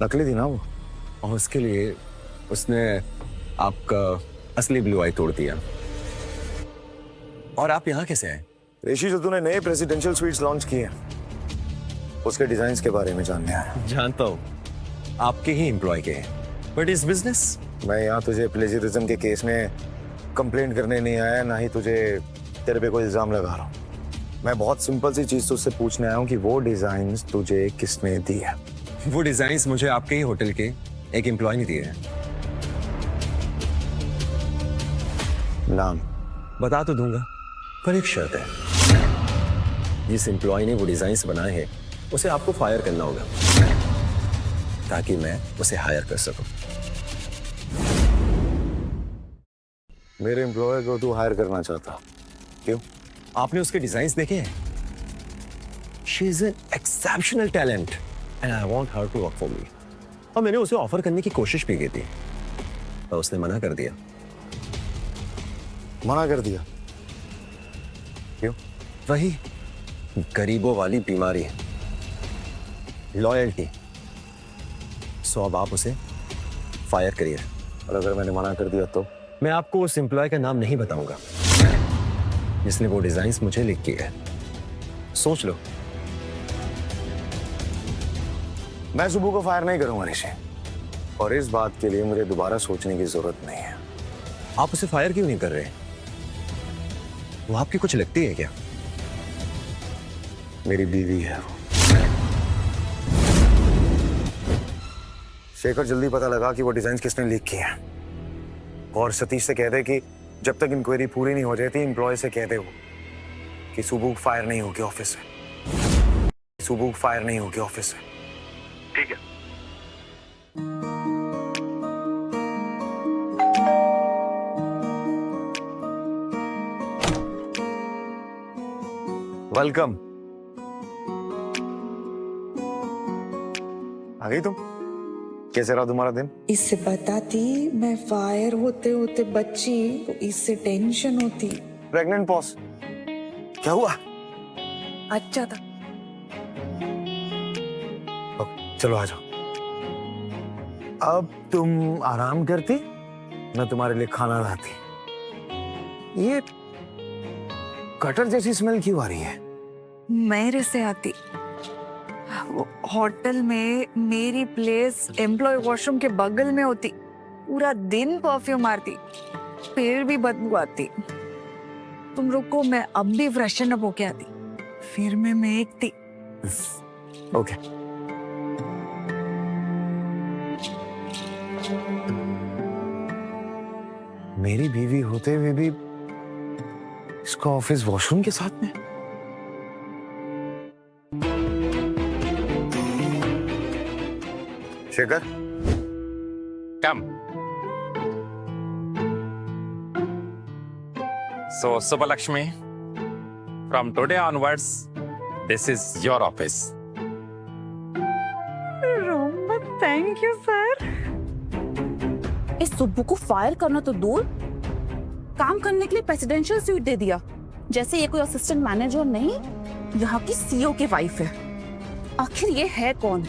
नकली थी ना वो। और उसके लिए उसने आपका असली ब्लू आई तोड़ दिया। और आप यहाँ कैसे आए? ऋषि, जो तूने नए प्रेसिडेंशियल स्वीट्स लॉन्च किए हैं, उसके डिजाइन्स के बारे में जानने आया। जानता हूँ, आपके ही एम्प्लॉय के हैं, बट इस बिजनेस। मैं यहाँ तुझे प्लेजरिज्म के केस में कंप्लेंट करने नहीं आया, ना ही तुझे तेरे पे कोई इल्जाम लगा रहा हूँ। मैं बहुत सिंपल सी चीज तुझसे पूछने आया हूँ कि वो डिजाइन्स तुझे किसने दी है? वो डिजाइन्स मुझे आपके ही होटल के एक एम्प्लॉय ने दिए हैं। नाम बता तो दूंगा, पर एक शर्त है। जिस एम्प्लॉय ने वो डिजाइन्स बनाए हैं उसे आपको फायर करना होगा, ताकि मैं उसे हायर कर सकूं। मेरे एम्प्लॉय को तू हायर करना चाहता? क्यों? आपने उसके डिजाइन्स देखे हैं? She is an exceptional talent and I want her to work for me. और मैंने उसे ऑफर करने की कोशिश भी की थी, पर उसने मना कर दिया। मना कर दिया? क्यों? वही गरीबों वाली बीमारी, लॉयल्टी। सो अब आप उसे फायर करिए। और अगर मैंने मना कर दिया तो? मैं आपको उस एम्प्लॉय का नाम नहीं बताऊंगा जिसने वो डिजाइन्स मुझे लिख किए हैं। सोच लो। मैं सुबह को फायर नहीं करूंगा ऋषि, और इस बात के लिए मुझे दोबारा सोचने की जरूरत नहीं है। आप उसे फायर क्यों नहीं कर रहे? वो आपकी कुछ लगती है क्या? मेरी बीवी है वो। शेखर, जल्दी पता लगा कि वो डिजाइन किसने लीक किए हैं, और सतीश से कह दे कि जब तक इंक्वायरी पूरी नहीं हो जाती, एम्प्लॉय से कह दे वो कि सुबह फायर नहीं होगी ऑफिस से। सुबह फायर नहीं होगी ऑफिस से। ठीक है? वेलकम। आ गई तुम? कैसे रहा तुम्हारा दिन? इससे बताती मैं फायर होते होते बच्ची तो इससे टेंशन होती। Pregnant pause. क्या हुआ? अच्छा था। चलो आ जाओ। अब तुम आराम करती, मैं तुम्हारे लिए खाना लाती। ये कटर जैसी स्मेल क्यों आ रही है? मेरे से आती। वो होटल में मेरी प्लेस एम्प्लॉय वॉशरूम के बगल में होती। पूरा दिन परफ्यूम मारती, फिर भी बदबू आती। तुम रुको, मैं अब भी फ्रेशन अप होके आती, फिर मैं महकती। ओके। मेरी बीवी होते हुए भी इसका ऑफिस वॉशरूम के साथ में? Shekhar, Come. So, Subbalakshmi, from today onwards, this is your office. रोम्बा, थैंक यू सर। इस सुब्बू को फायर करना तो दूर, काम करने के लिए प्रेसिडेंशियल स्वीट दे दिया, जैसे ये कोई असिस्टेंट मैनेजर नहीं, यहाँ की सीईओ की वाइफ है। आखिर ये है कौन?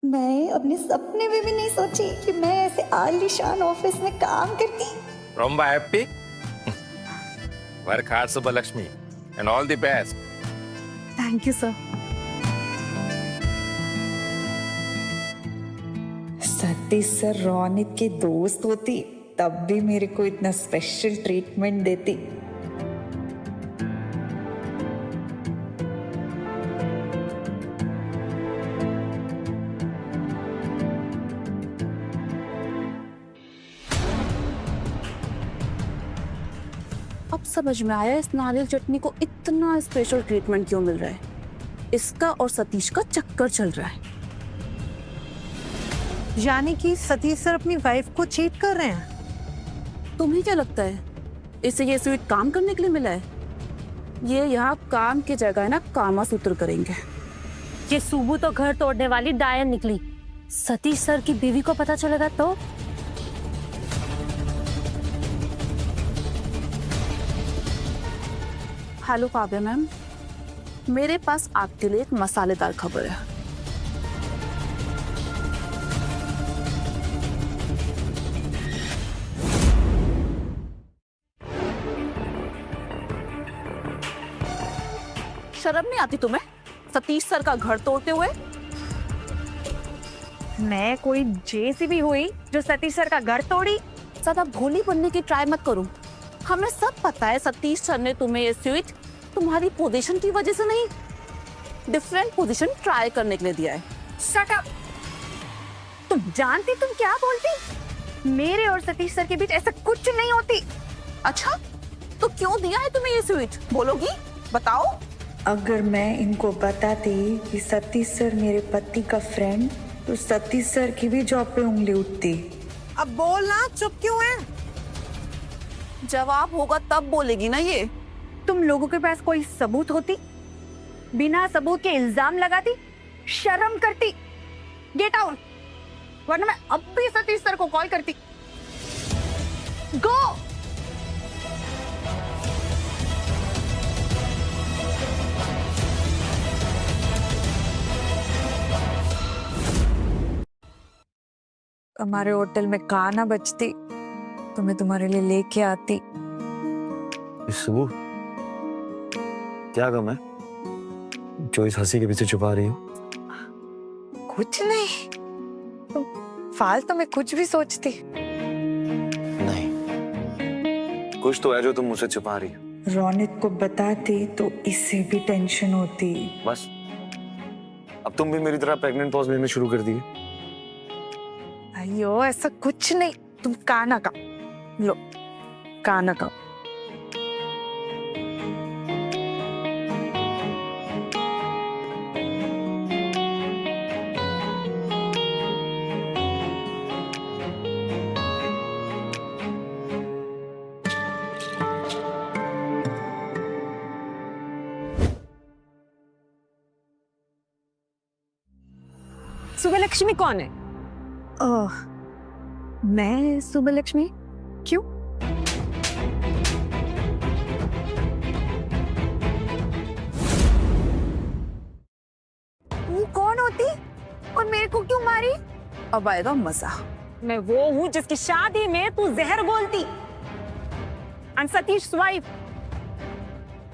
मैं अपने सपने में भी नहीं सोची कि मैं ऐसे आलीशान ऑफिस में काम करती। Romba happy? Work hard, Subbalakshmi, and all the best. Thank you sir. Satish sir Raunik के दोस्त होती तब भी मेरे को इतना स्पेशल ट्रीटमेंट देती। अब समझ में आया इस नारियल चटनी को इतना स्पेशल ट्रीटमेंट क्यों मिल रहा है। इसका और सतीश का चक्कर चल रहा है। यानी कि सतीश सर अपनी वाइफ को चीट कर रहे हैं। तुम्हें क्या लगता है इसे ये स्वीट काम करने के लिए मिला है? ये यहाँ काम की जगह ना कामा सूत्र करेंगे। ये सुबह तो घर तोड़ने वाली डायन निकली, सतीश सर की बीवी को पता चलेगा तो? हेलो काव्या मैम, मेरे पास आपके लिए एक मसालेदार खबर है। शर्म नहीं आती तुम्हें सतीश सर का घर तोड़ते हुए? मैं कोई जेसीबी हुई जो सतीश सर का घर तोड़ी? ज्यादा भोली बनने की ट्राई मत करो। हमें सब पता है सतीश सर ने तुम्हें ये स्वीट तुम्हारी पोजीशन की वजह से नहीं, डिफरेंट पोजीशन ट्राई करने के लिए दिया है। Shut up. तुम जानती तुम क्या बोलती? मेरे और सतीश सर के बीच ऐसा कुछ नहीं होती। अच्छा, तो क्यों दिया है तुम्हें ये स्वीट? बोलोगी? बताओ। अगर मैं इनको बताती कि सतीश सर मेरे पति का फ्रेंड, तो सतीश सर की भी जॉब पे उंगली उठती। अब बोलना, चुप क्यों है? जवाब होगा तब बोलेगी ना ये। तुम लोगों के पास कोई सबूत होती, बिना सबूत के इल्जाम लगाती, शर्म करती। गेट आउट, वरना मैं अब भी सतीश सर को कॉल करती। गो। हमारे होटल में खाना बचती तो मैं तुम्हारे लिए लेके आती। सुबु, क्या गम है जो इस हंसी के पीछे छुपा रही हो? कुछ नहीं, तुम फालतू में कुछ भी सोचती। नहीं, कुछ तो है जो तुम मुझसे छुपा रही हो। रौनक को बताती तो इससे भी टेंशन होती। बस अब तुम भी मेरी तरह प्रेग्नेंट पॉज लेने शुरू कर दिए। अयो ऐसा कुछ नहीं, तुम खाना खाओ, लो खाना खाओ। सुबह लक्ष्मी कौन है? मैं सुबह लक्ष्मी? क्यों? तू कौन होती और मेरे को क्यों मारी? अब आएगा मजा। मैं वो हूँ जिसकी शादी में तू जहर घोलती। And Satish wife.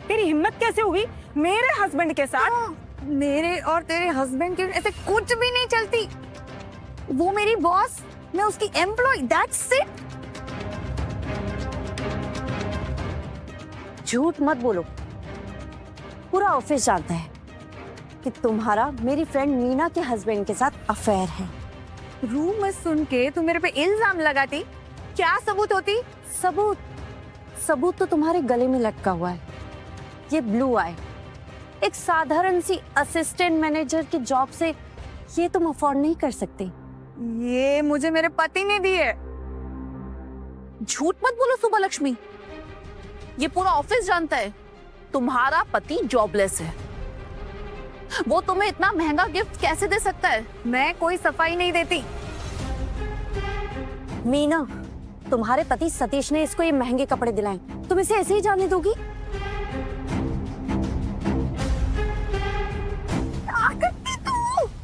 तेरी हिम्मत कैसे हुई मेरे हस्बैंड के साथ? मेरे और तेरे हस्बैंड के ऐसे कुछ भी नहीं चलती। वो मेरी बॉस, मैं उसकी एम्प्लॉय, दैट्स इट। झूठ मत बोलो, पूरा ऑफिस जानता है कि तुम्हारा मेरी फ्रेंड मीना के हस्बैंड के साथ अफेयर है। रूमर सुन के तू मेरे पे इल्जाम लगाती, क्या सबूत होती? सबूत तो तुम्हारे गले में लटका हुआ है। ये ब्लू आई, एक साधारण सी असिस्टेंट मैनेजर की जॉब से ये तुम अफोर्ड नहीं कर सकते। ये मुझे मेरे पति ने दी है। झूठ मत बोलो सुबह लक्ष्मी, ये पूरा ऑफिस जानता है तुम्हारा पति जॉबलेस है। वो तुम्हें इतना महंगा गिफ्ट कैसे दे सकता है? मैं कोई सफाई नहीं देती। मीना, तुम्हारे पति सतीश ने इसको ये महंगे कपड़े दिलाए, तुम इसे ऐसे ही जाने दोगी?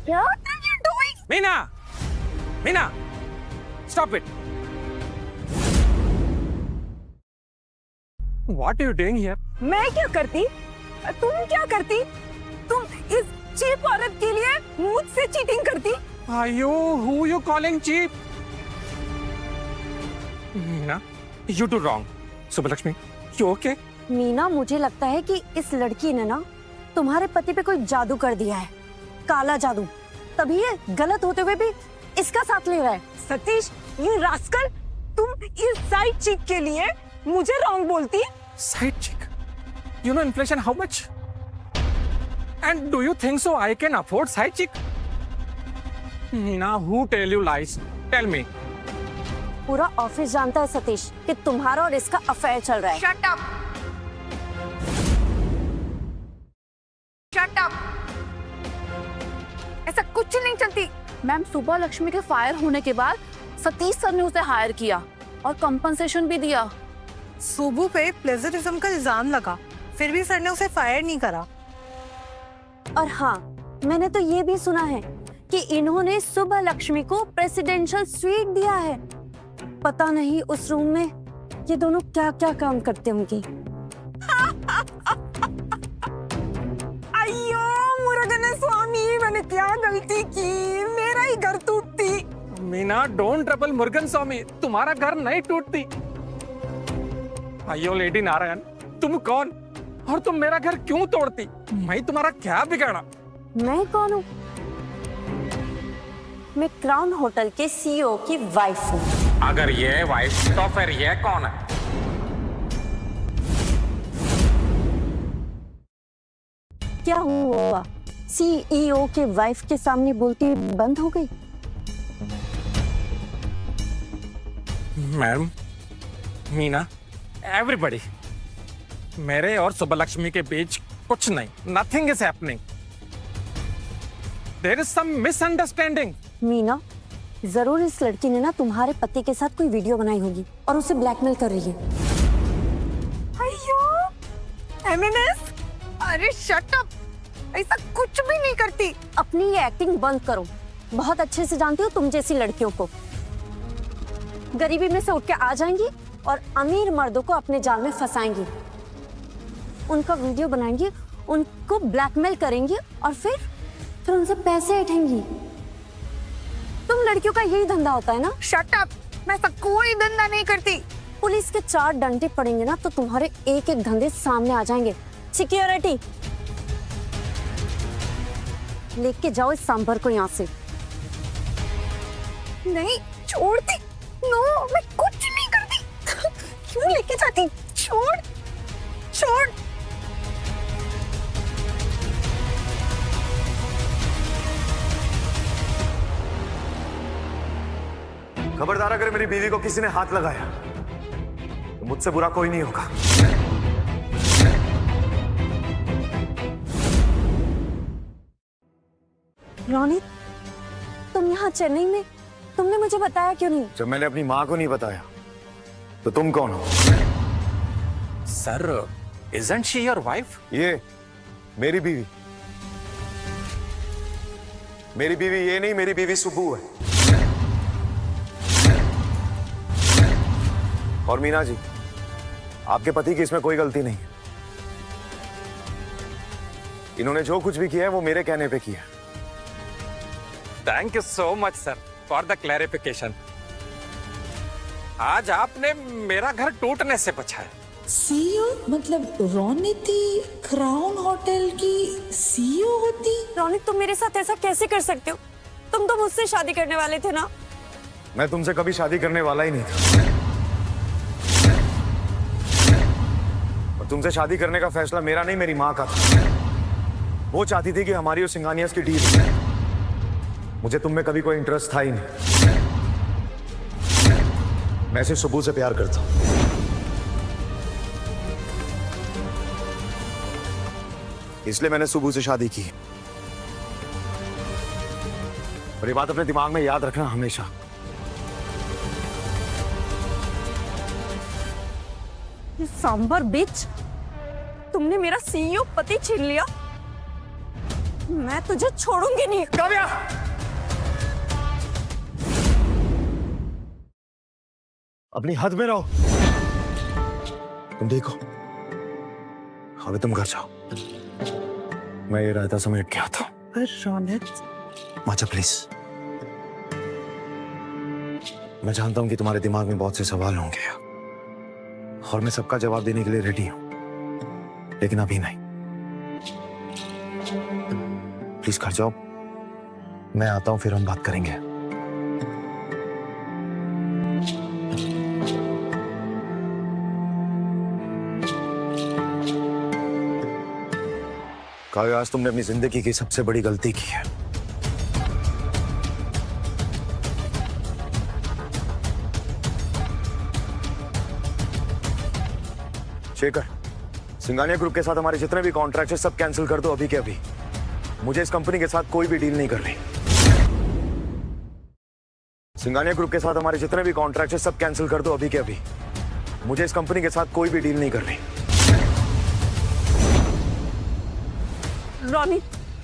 क्या? Meena, stop it. What are you doing here? मैं क्या करती? तुम क्या करती? तुम इस चीप औरत के लिए मुझसे चीटिंग करती? Are you who you calling cheap? Meena, you do wrong. Subbalakshmi, you okay? Meena, मुझे लगता है कि इस लड़की ने ना तुम्हारे पति पे कोई जादू कर दिया है, काला जादू। तभी ये गलत होते हुए भी इसका साथ ले रहा है। सतीश, ये रास्कल, तुम इस साइड चिक के लिए मुझे रॉन्ग बोलती? Side chick. You know inflation how much? And do you think so I can afford side chick? Meena, who tell you lies? Tell me. पूरा ऑफिस जानता है सतीश कि तुम्हारा और इसका अफेयर चल रहा है। Shut up, shut up. ऐसा कुछ नहीं चलती। मैम, सुबह लक्ष्मी के फायर होने के बाद सतीश सर ने उसे हायर किया और कंपनसेशन भी दिया। सुबु पे प्लेजरिज्म का इल्जाम लगा, फिर भी सर ने उसे फायर नहीं करा। और हाँ, मैंने तो ये भी सुना है कि इन्होंने सुबह लक्ष्मी को प्रेसिडेंशियल स्वीट दिया है। पता नहीं उस रूम में ये दोनों क्या क्या काम करते होंगे। गलती की, मेरा ही घर टूटती। मीना डोंट ट्रबल मुर्गन स्वामी, तुम्हारा घर नहीं टूटती। अयो लेडी नारायण, तुम कौन और तुम मेरा घर क्यों तोड़ती? मैं तुम्हारा क्या बिगाड़ा? मैं कौन हूँ? मैं क्राउन होटल के सीईओ की वाइफ हूँ। अगर ये वाइफ तो फिर ये कौन है? क्या हुआ? सीईओ के वाइफ के सामने बोलती बंद हो गई? मैडम, मीना, एवरीबॉडी, मेरे और सुब्बलक्ष्मी के बीच कुछ नहीं, nothing is happening. There is some misunderstanding. Meena, जरूर इस लड़की ने ना तुम्हारे पति के साथ कोई वीडियो बनाई होगी और उसे ब्लैकमेल कर रही है। अयो, एमएमएस, अरे शट अप, ऐसा कुछ भी नहीं करती। अपनी ये एक्टिंग बंद करो। बहुत अच्छे से जानती हो तुम जैसी लड़कियों को। गरीबी में से उठ के आ जाएंगी और अमीर मर्दों को अपने जाल में फंसाएंगी, उनका वीडियो बनाएंगी, उनको ब्लैकमेल करेंगी और फिर उनसे पैसे ऐंठेंगी। तुम लड़कियों का यही धंधा होता है ना? शट अप, मैं ऐसा कोई धंधा नहीं करती। पुलिस के 4 डंडे पड़ेंगे ना तो तुम्हारे एक एक धंधे सामने आ जाएंगे। सिक्योरिटी, लेके जाओ इस सांभर को यहाँ से। नहीं छोड़ती, नो, मैं कुछ नहीं करती। क्यों लेके जाती? छोड़ छोड़। खबरदार, अगर मेरी बीवी को किसी ने हाथ लगाया तो मुझसे बुरा कोई नहीं होगा। रोनित, तुम यहाँ चेन्नई में, तुमने मुझे बताया क्यों नहीं? जब मैंने अपनी माँ को नहीं बताया तो तुम कौन हो? Sir, isn't she your wife? ये मेरी बीवी। मेरी बीवी ये नहीं, मेरी बीवी सुब्बू है। और मीना जी, आपके पति की इसमें कोई गलती नहीं। इन्होंने जो कुछ भी किया है वो मेरे कहने पे किया। Thank you so much sir for the clarification. आज आपने मेरा घर टूटने से बचाया। सीईओ मतलब रोनिती क्राउन होटल की सीईओ होती? रोनित, तुम मेरे साथ ऐसा कैसे कर सकते हो? तुम तो मुझसे शादी करने वाले थे ना? मैं तुमसे कभी शादी करने वाला ही नहीं था। और तुमसे शादी करने का फैसला मेरा नहीं, मेरी माँ का था। वो चाहती थी कि हमारी और सिंघानियास की डील। मुझे तुम में कभी कोई इंटरेस्ट था ही नहीं। मैं सिर्फ सुब्बू से प्यार करता हूं। इसलिए मैंने सुब्बू से शादी की। और ये बात अपने दिमाग में याद रखना हमेशा। ये सांबर बिच, तुमने मेरा सीईओ पति छीन लिया। मैं तुझे छोड़ूंगी नहीं। काव्या! अपनी हद में रहो। तुम देखो, अभी तुम घर जाओ। मैं ये रायता समेट के आता हूं। पर रोनित, माचा प्लीज। मैं जानता हूं कि तुम्हारे दिमाग में बहुत से सवाल होंगे और मैं सबका जवाब देने के लिए रेडी हूं, लेकिन अभी नहीं। प्लीज घर जाओ, मैं आता हूं, फिर हम बात करेंगे। काव्या, आज तुमने अपनी जिंदगी की सबसे बड़ी गलती की है। शेखर, सिंघानिया ग्रुप के साथ हमारे जितने भी कॉन्ट्रैक्ट है सब कैंसिल कर दो अभी के अभी। मुझे इस कंपनी के साथ कोई भी डील नहीं करनी। सिंघानिया ग्रुप के साथ हमारे जितने भी कॉन्ट्रैक्ट है सब कैंसिल कर दो अभी के अभी। मुझे इस कंपनी के साथ कोई भी डील नहीं करनी। रोनित,